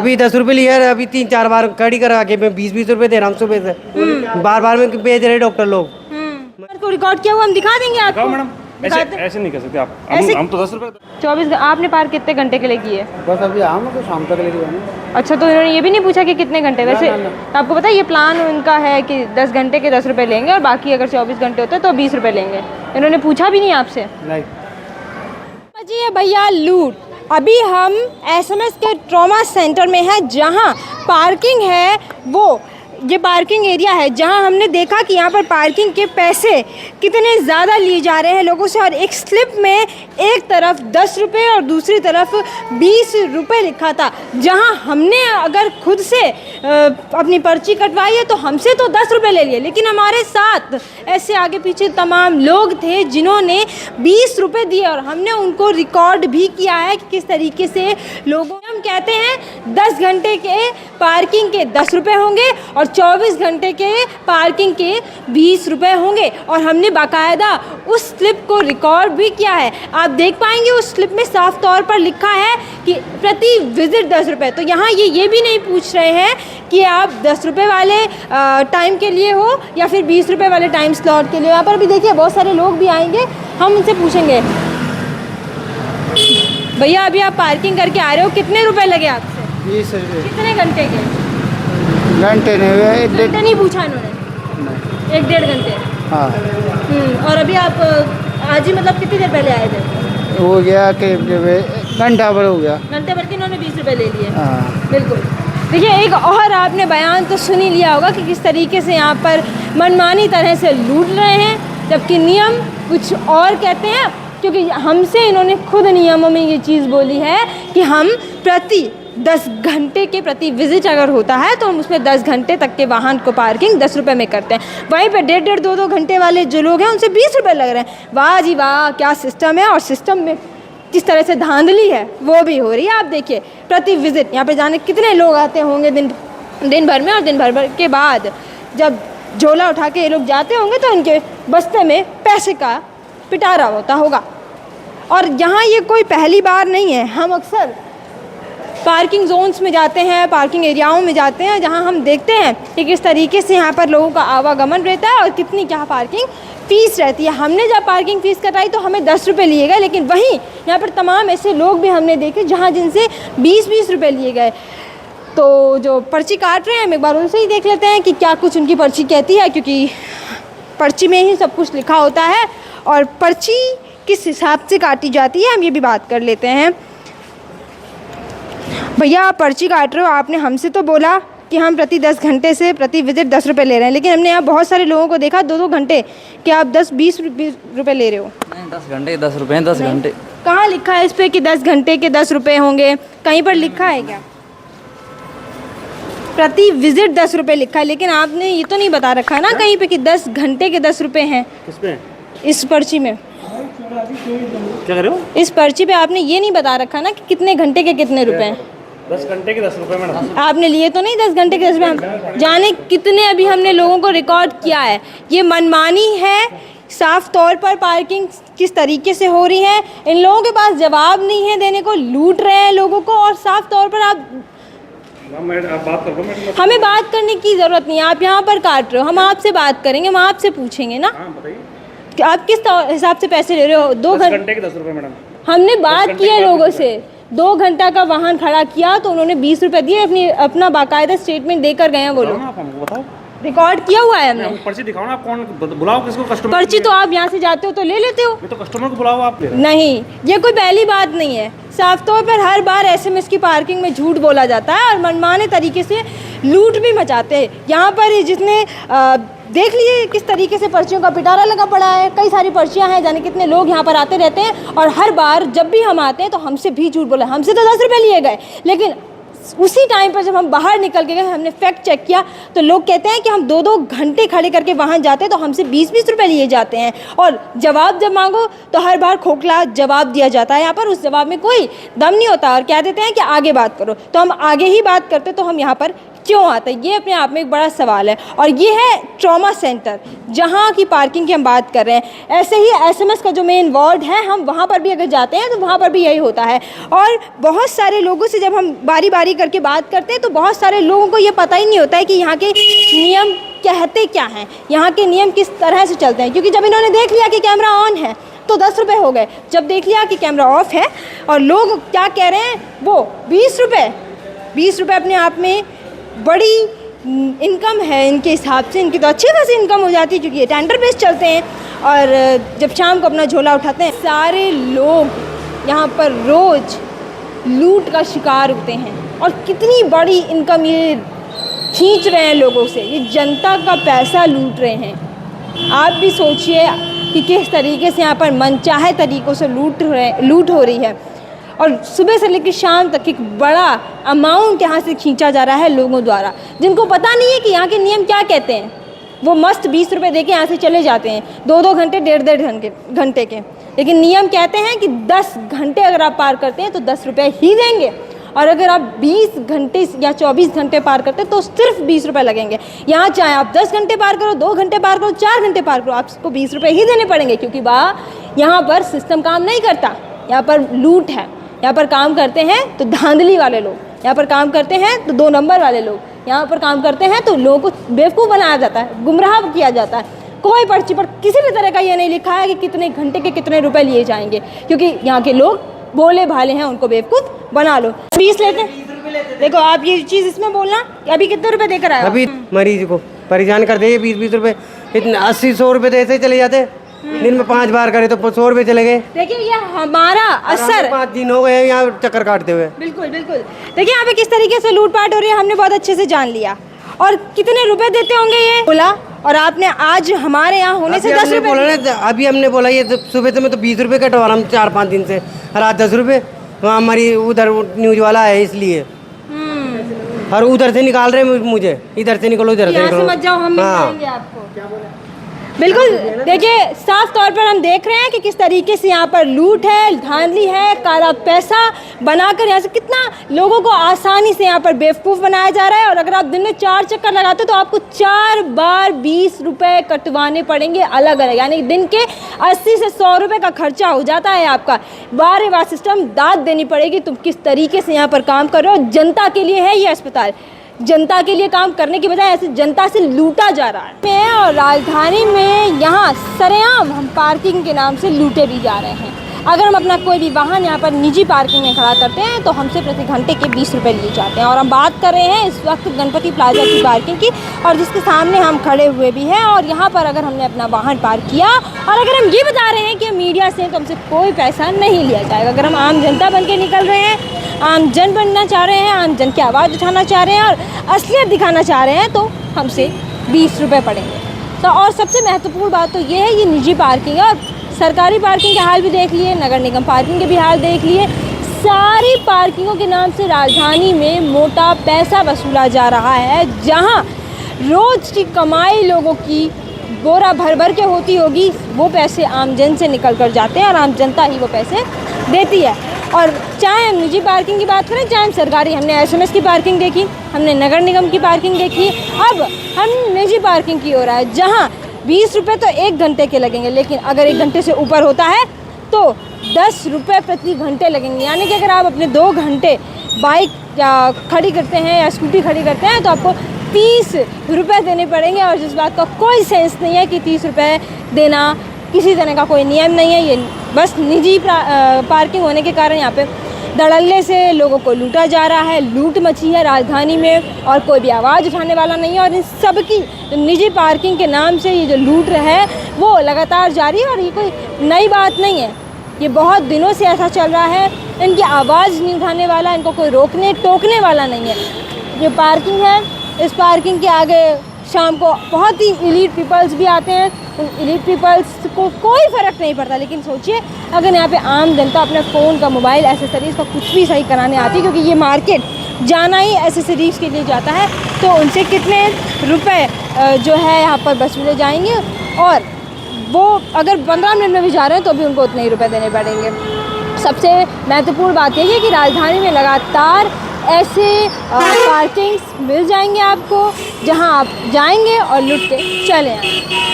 अभी 10 रुपए लिया है, अभी 3-4 बार कड़ी करा के मैं 20-20 रुपए दे रहा हूँ सुबह से। बार बार में भेज रहे डॉक्टर लोग। को रिकॉर्ड किया हुआ हम दिखा देंगे आपको। मैडम ऐसे नहीं कर सकते आप। हम तो 10 रुपए 24 आपने पार्क कितने घंटे के लिए की है? बस अभी आऊँ तो शाम तक लेके जाना। अच्छा, तो इन्होंने ये भी नहीं पूछा कि कितने घंटे? वैसे आपको पता है ये प्लान उनका है कि 10 घंटे के 10 रुपए लेंगे और बाकी अगर 24 घंटे होते तो 20 रुपए लेंगे। इन्होंने पूछा भी नहीं आपसे? नहीं जी है भैया लूट। अभी हम एसएमएस के ट्रॉमा सेंटर में हैं, जहां पार्किंग है वो ये पार्किंग एरिया है, जहां हमने देखा कि यहाँ पर पार्किंग के पैसे कितने ज़्यादा लिए जा रहे हैं लोगों से। और एक स्लिप में एक तरफ 10 रुपये और दूसरी तरफ 20 रुपये लिखा था। जहां हमने अगर खुद से अपनी पर्ची कटवाई है तो हमसे तो 10 रुपये ले लिए, लेकिन हमारे साथ ऐसे आगे पीछे तमाम लोग थे जिन्होंने 20 रुपये दिए और हमने उनको रिकॉर्ड भी किया है कि किस तरीके से लोगों हम कहते हैं 10 घंटे के पार्किंग के 10 रुपये होंगे और 24 घंटे के पार्किंग के 20 रुपये होंगे। और हमने बाकायदा उस स्लिप को रिकॉर्ड भी किया है। आप देख पाएंगे उस स्लिप में साफ तौर पर लिखा है कि प्रति विजिट 10 रुपये। तो यहाँ ये भी नहीं पूछ रहे हैं कि आप 10 रुपये वाले टाइम के लिए हो या फिर 20 रुपये वाले टाइम स्लॉट के लिए। यहाँ पर भी देखिए बहुत सारे लोग भी आएंगे, हम उनसे पूछेंगे भैया अभी आप पार्किंग करके आ रहे हो, कितने रुपए लगे आपसे? 20 रुपये। कितने घंटे के? घंटे नहीं हुए, 1 घंटे नहीं पूछा इन्होंने? 1-1.5 घंटे। हाँ और अभी आप आज ही मतलब कितनी देर पहले आए थे? हो गया कि घंटा भर हो गया। घंटे भर के इन्होंने 20 रुपये ले लिए। हाँ बिल्कुल। देखिए एक और आपने बयान तो सुन ही लिया होगा कि किस तरीके से यहाँ पर मनमानी तरह से लूट रहे हैं, जबकि नियम कुछ और कहते हैं। क्योंकि हमसे इन्होंने खुद नियमों में ये चीज़ बोली है कि हम प्रति 10 घंटे के प्रति विजिट अगर होता है तो हम उसमें 10 घंटे तक के वाहन को पार्किंग 10 रुपये में करते हैं। वहीं पे 1.5-1.5 2-2 घंटे वाले जो लोग हैं उनसे 20 रुपये लग रहे हैं। वाह जी वाह, क्या सिस्टम है। और सिस्टम में किस तरह से धांधली है वो भी हो रही है। आप देखिए प्रति विजिट यहाँ पे जाने कितने लोग आते होंगे दिन भर में, और दिन भर के बाद जब झोला उठा के ये लोग जाते होंगे तो इनके बस्ते में पैसे का पिटारा होता होगा। और यहाँ ये कोई पहली बार नहीं है, हम अक्सर पार्किंग जोन्स में जाते हैं, पार्किंग एरियाओं में जाते हैं, जहाँ हम देखते हैं कि किस तरीके से यहाँ पर लोगों का आवागमन रहता है और कितनी क्या पार्किंग फ़ीस रहती है। हमने जब पार्किंग फ़ीस कटाई तो हमें 10 रुपये लिए गए, लेकिन वहीं यहाँ पर तमाम ऐसे लोग भी हमने देखे जहाँ जिनसे 20-20 रुपये लिए गए। तो जो पर्ची काट रहे हैं हम एक बार उनसे ही देख लेते हैं कि क्या कुछ उनकी पर्ची कहती है, क्योंकि पर्ची में ही सब कुछ लिखा होता है और पर्ची किस हिसाब से काटी जाती है हम ये भी बात कर लेते हैं। भैया आप पर्ची काट रहे हो, आपने हमसे तो बोला कि हम प्रति 10 घंटे से प्रति विजिट 10 रुपये ले रहे हैं, लेकिन हमने यहाँ बहुत सारे लोगों को देखा 2-2 घंटे कि आप 10-20 रुपये ले रहे हो। नहीं 10 घंटे 10 रुपये 10 घंटे कहाँ लिखा है इस पर कि 10 घंटे के 10 रुपये होंगे? कहीं पर लिखा है क्या? प्रति विजिट 10 रुपये लिखा है, लेकिन आपने ये तो नहीं बता रखा ना कहीं पे कि 10 घंटे के 10 रुपये हैं। किस पे? इस पर्ची में क्या कर रहे हो? इस पर्ची पे आपने ये नहीं बता रखा ना कि कितने घंटे के कितने रुपए हैं। 10 घंटे के 10 रुपये मैडम। आपने लिए तो नहीं 10 घंटे के 10 रुपये। जाने कितने अभी हमने लोगों को रिकॉर्ड किया है। ये मनमानी है, साफ तौर पर पार्किंग किस तरीके से हो रही है, इन लोगों के पास जवाब नहीं है देने को, लूट रहे हैं लोगों को। और साफ तौर पर आप बात करो मैडम। हमें बात करने की ज़रूरत नहीं है, आप यहाँ पर काट रहे हो, हम आपसे बात करेंगे, हम आपसे पूछेंगे ना कि आप किस हिसाब से पैसे ले रहे हो। 2 घंटे के 10 रुपये मैडम। हमने बात की है लोगों से, 2 घंटा का वाहन खड़ा किया तो उन्होंने 20 रुपये दिए, अपना बाकायदा स्टेटमेंट देकर गए हैं वो लोग। आप हमको बताओ, रिकॉर्ड किया हुआ है हमने। पर्ची दिखाओ ना, आप कौन बुलाओ किसको? कस्टमर पर्ची तो आप यहाँ से जाते हो तो ले लेते हो। ये तो कस्टमर को बुलाओ आप। नहीं, ये कोई पहली बात नहीं है। साफ तौर पर हर बार एसएमएस की पार्किंग में झूठ बोला जाता है और मनमाने तरीके से लूट भी मचाते हैं। यहाँ पर जिसने देख लीजिए किस तरीके से पर्चियों का पिटारा लगा पड़ा है। कई सारी पर्चियाँ हैं, जाने कितने लोग यहाँ पर आते रहते हैं और हर बार जब भी हम आते हैं तो हमसे भी झूठ बोला। हमसे तो 10 रुपये लिए गए, लेकिन उसी टाइम पर जब हम बाहर निकल के गए, हमने फैक्ट चेक किया तो लोग कहते हैं कि हम 2-2 घंटे खड़े करके वहाँ जाते हैं तो हमसे 20-20 रुपये लिए जाते हैं। और जवाब जब मांगो तो हर बार खोखला जवाब दिया जाता है। यहाँ पर उस जवाब में कोई दम नहीं होता और कह देते हैं कि आगे बात करो। तो हम आगे ही बात करते तो हम यहाँ पर क्यों आता है, ये अपने आप में एक बड़ा सवाल है। और ये है ट्रॉमा सेंटर, जहाँ की पार्किंग की हम बात कर रहे हैं। ऐसे ही एसएमएस का जो मेन वार्ड है, हम वहाँ पर भी अगर जाते हैं तो वहाँ पर भी यही होता है। और बहुत सारे लोगों से जब हम बारी बारी करके बात करते हैं तो बहुत सारे लोगों को ये पता ही नहीं होता है कि यहाँ के नियम कहते क्या हैं, यहाँ के नियम किस तरह से चलते हैं। क्योंकि जब इन्होंने देख लिया कि कैमरा ऑन है तो 10 रुपये हो गए, जब देख लिया कि कैमरा ऑफ है और लोग क्या कह रहे हैं वो 20 रुपये। 20 रुपये अपने आप में बड़ी इनकम है इनके हिसाब से, इनकी तो अच्छी खासी इनकम हो जाती है क्योंकि ये टेंडर बेस चलते हैं। और जब शाम को अपना झोला उठाते हैं, सारे लोग यहाँ पर रोज़ लूट का शिकार होते हैं। और कितनी बड़ी इनकम ये खींच रहे हैं लोगों से, ये जनता का पैसा लूट रहे हैं। आप भी सोचिए कि किस तरीके से यहाँ पर मनचाहे तरीक़ों से लूट हो रही है। और सुबह से लेकर शाम तक एक बड़ा अमाउंट यहाँ से खींचा जा रहा है लोगों द्वारा, जिनको पता नहीं है कि यहाँ के नियम क्या कहते हैं। वो मस्त 20 रुपये दे के यहाँ से चले जाते हैं, 2-2 घंटे 1.5 घंटे के। लेकिन नियम कहते हैं कि 10 घंटे अगर आप पार करते हैं तो 10 रुपये ही देंगे, और अगर आप 20 घंटे या 24 घंटे पार करते हैं तो सिर्फ 20 रुपये लगेंगे। यहाँ चाहे आप 10 घंटे पार करो, 2 घंटे पार करो, 4 घंटे पार करो, आपको 20 रुपये ही देने पड़ेंगे। क्योंकि यहाँ पर सिस्टम काम नहीं करता, यहाँ पर लूट है। यहाँ पर काम करते हैं तो धांधली वाले लोग, यहाँ पर काम करते हैं तो 2 नंबर वाले लोग, यहाँ पर काम करते हैं तो लोगों को बेवकूफ़ बनाया जाता है, गुमराह किया जाता है। कोई पर्ची पर किसी भी तरह का ये नहीं लिखा है कि कितने घंटे के कितने रुपए लिए जाएंगे, क्योंकि यहाँ के लोग भोले भाले हैं, उनको बेवकूफ़ बना लो। 20 लेते हैं। देखो आप ये चीज़ इसमें बोलना कि अभी कितने रुपए देकर आए? अभी मरीज को परेशान कर दे 20-20 रुपये, इतने 80-100 रुपये तो ऐसे ही चले जाते। दिन में 5 बार करे तो 100 रुपये चले गए। देखिए ये हमारा असर 5 दिन हो गए यहाँ चक्कर काटते हुए। बिल्कुल बिल्कुल। देखिए यहाँ पे किस तरीके से लूटपाट हो रही है, हमने बहुत अच्छे से जान लिया। और कितने रुपए देते होंगे ये बोला, और आपने आज हमारे यहाँ होने से 10 रुपये बोला ना, अभी हमने बोला ये सुबह से मैं तो 20 रुपये कटवा रहा हूँ 4-5 दिन से, रात 10 रुपये। वहाँ हमारी उधर न्यूज वाला है इसलिए, और उधर से निकाल रहे मुझे, इधर से निकलो, इधर से निकलो। मत जाओ, हम मिलेंगे आपको। बिल्कुल। देखिए साफ तौर पर हम देख रहे हैं कि किस तरीके से यहाँ पर लूट है, धांधली है, काला पैसा बनाकर यहाँ से कितना लोगों को आसानी से यहाँ पर बेवकूफ़ बनाया जा रहा है। और अगर आप दिन में 4 चक्कर लगाते हो तो आपको 4 बार 20 रुपये कटवाने पड़ेंगे अलग अलग, यानी दिन के 80 से 100 रुपये का खर्चा हो जाता है आपका। बार सिस्टम दाद देनी पड़ेगी तुम किस तरीके से यहाँ पर काम कर रहे हो। जनता के लिए है ये अस्पताल, जनता के लिए काम करने की बजाय ऐसे जनता से लूटा जा रहा है। और राजधानी में यहाँ सरेआम हम पार्किंग के नाम से लूटे भी जा रहे हैं। अगर हम अपना कोई भी वाहन यहाँ पर निजी पार्किंग में खड़ा करते हैं तो हमसे प्रति घंटे के 20 रुपये लिए जाते हैं। और हम बात कर रहे हैं इस वक्त गणपति प्लाजा की पार्किंग की, और जिसके सामने हम खड़े हुए भी हैं। और यहाँ पर अगर हमने अपना वाहन पार्क किया और अगर हम ये बता रहे हैं कि मीडिया से तो हमसे कोई पैसा नहीं लिया जाएगा। अगर हम आम जनता बन के निकल रहे हैं, आम जन बनना चाह रहे हैं, आम जन की आवाज़ उठाना चाह रहे हैं और असलियत दिखाना चाह रहे हैं, तो हमसे 20 रुपये पड़ेंगे। तो और सबसे महत्वपूर्ण बात तो ये है, ये निजी पार्किंग है। और सरकारी पार्किंग के हाल भी देख लिए, नगर निगम पार्किंग के भी हाल देख लिए। सारी पार्किंगों के नाम से राजधानी में मोटा पैसा वसूला जा रहा है, जहां रोज़ की कमाई लोगों की बोरा भर भर के होती होगी, वो पैसे आमजन से निकल कर जाते हैं और आम जनता ही वो पैसे देती है। और चाहे हम निजी पार्किंग की बात करें, चाहे हम सरकारी, हमने एसएमएस की पार्किंग देखी, हमने नगर निगम की पार्किंग देखी, अब हम निजी पार्किंग की हो रहा है, जहाँ 20 रुपये तो 1 घंटे के लगेंगे, लेकिन अगर 1 घंटे से ऊपर होता है तो 10 रुपये प्रति घंटे लगेंगे। यानी कि अगर आप अपने 2 घंटे बाइक या खड़ी करते हैं या स्कूटी खड़ी करते हैं तो आपको 30 रुपये देने पड़ेंगे। और जिस बात का कोई सेंस नहीं है कि 30 रुपये देना, किसी तरह का कोई नियम नहीं है। ये बस निजी पार्किंग होने के कारण यहाँ पे धड़ल्ले से लोगों को लूटा जा रहा है। लूट मची है राजधानी में और कोई भी आवाज़ उठाने वाला नहीं है। और इन सब की निजी पार्किंग के नाम से ये जो लूट है वो लगातार जारी है, और ये कोई नई बात नहीं है, ये बहुत दिनों से ऐसा चल रहा है। इनकी आवाज़ नहीं उठाने वाला, इनको कोई रोकने टोकने वाला नहीं है। जो पार्किंग है, इस पार्किंग के आगे शाम को बहुत ही एलीट पीपल्स भी आते हैं। उन एलीट पीपल्स को कोई फ़र्क नहीं पड़ता। लेकिन सोचिए अगर यहाँ पे आम जनता अपने फ़ोन का, मोबाइल, एसेसरीज़ का कुछ भी सही कराने आती है, क्योंकि ये मार्केट जाना ही एसेसरीज़ के लिए जाता है, तो उनसे कितने रुपए जो है यहाँ पर वसूले जाएंगे। और वो अगर 15 मिनट में भी जा रहे हैं तो भी उनको उतने ही रुपये देने पड़ेंगे। सबसे महत्वपूर्ण बात यही है कि राजधानी में लगातार ऐसे पार्किंग्स मिल जाएंगे आपको, जहां आप जाएंगे और लुट के चले आएंगे।